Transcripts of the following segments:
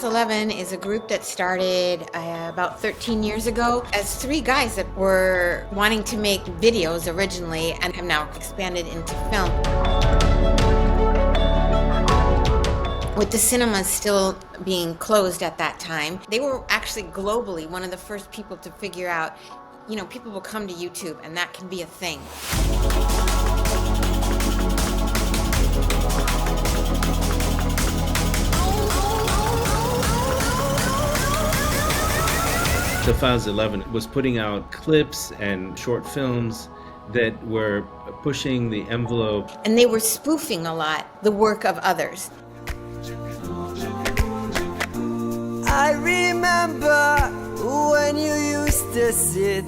Telfaz 11 is a group that started about 13 years ago as three guys that were wanting to make videos originally and have now expanded into film. With the cinemas still being closed at that time, they were actually globally one of the first people to figure out, people will come to YouTube and that can be a thing. Telfaz 11 was putting out clips and short films that were pushing the envelope. And they were spoofing a lot the work of others. I remember when you used to sit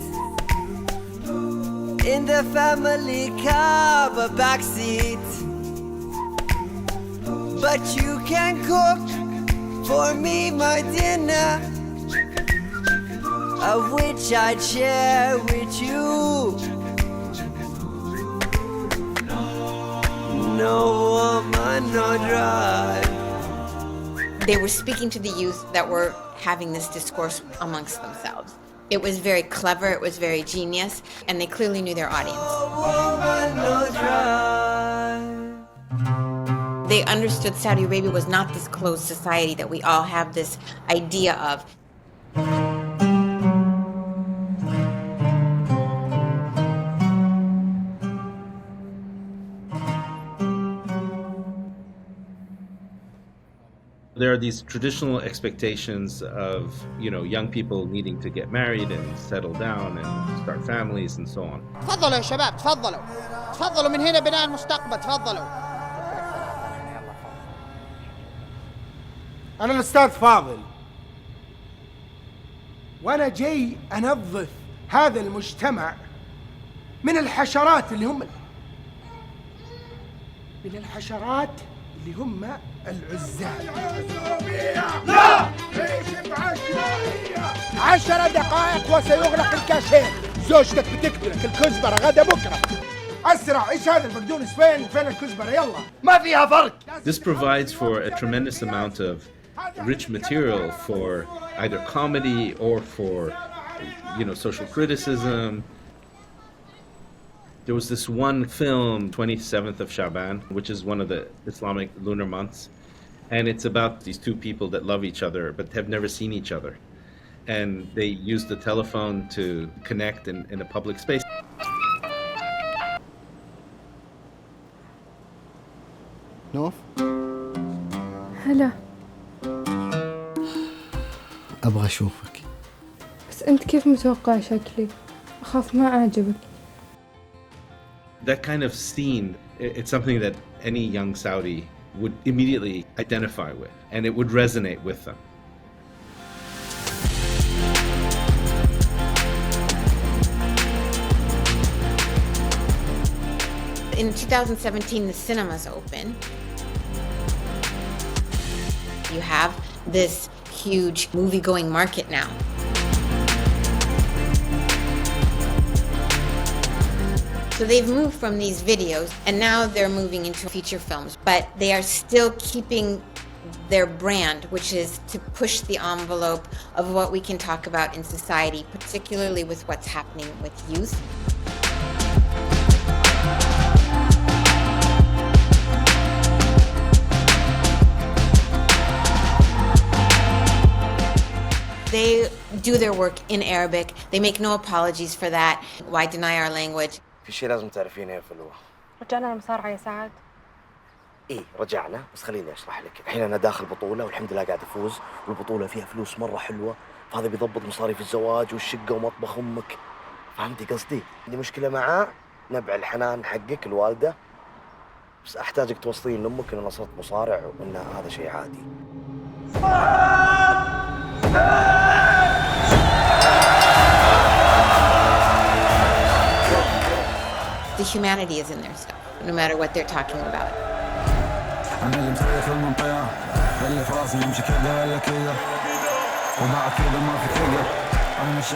in the family car backseat, but you can cook for me my dinner, of which I'd share with you. No woman, no drive. They were speaking to the youth that were having this discourse amongst themselves. It was very clever, it was very genius, and they clearly knew their audience. No woman, no drive. They understood Saudi Arabia was not this closed society that we all have this idea of. There are these traditional expectations of, young people needing to get married and settle down and start families and so on. تفضلوا يا شباب تفضلوا تفضلوا من هنا بناء المستقبل تفضلوا. أنا الأستاذ فاضل وأنا جاي أنظف هذا المجتمع من الحشرات اللي هم العزال. لا! ايش بعشوائية! 10 دقائق وسيغلق الكاشير. زوجتك بتقتلك الكزبرة غدا بكرة. أسرع، ايش هذا البقدونس فين الكزبرة يلا؟ ما فيها فرق. This provides for a tremendous amount of rich material for either comedy or for, social criticism. There was this one film, 27th of Shaban, which is one of the Islamic lunar months. And it's about these two people that love each other but have never seen each other. And they use the telephone to connect in a public space. نوف؟ هلا. أبغى أشوفك. بس أنت كيف متوقع شكلي؟ أخاف ما أعجبك. That kind of scene, it's something that any young Saudi would immediately identify with, and it would resonate with them. In 2017, the cinemas open. You have this huge movie-going market now. So they've moved from these videos and now they're moving into feature films, but they are still keeping their brand, which is to push the envelope of what we can talk about in society, particularly with what's happening with youth. They do their work in Arabic. They make no apologies for that. Why deny our language? في شيء لازم تعرفينه يا فلوة. رجعنا المصارعة يا سعد؟ إيه رجعنا، بس خليني أشرح لك. الحين أنا داخل بطولة والحمد لله قاعد أفوز، والبطولة فيها فلوس مرة حلوة، فهذا بيضبط مصاريف الزواج والشقة ومطبخ أمك. فهمتي قصدي؟ عندي مشكلة معاه، نبع الحنان حقك الوالدة، بس أحتاجك توصلين لأمك إن أنا صرت مصارع وإن هذا شيء عادي. The humanity is in their stuff, no matter what they're talking about.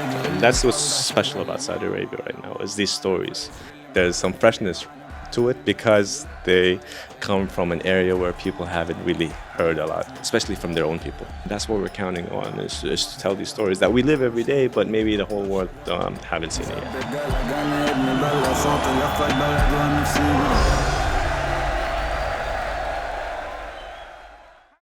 And that's what's special about Saudi Arabia right now, is these stories. There's some freshness to it because they come from an area where people haven't really heard a lot, especially from their own people. That's what we're counting on, is to tell these stories that we live every day, but maybe the whole world haven't seen it yet.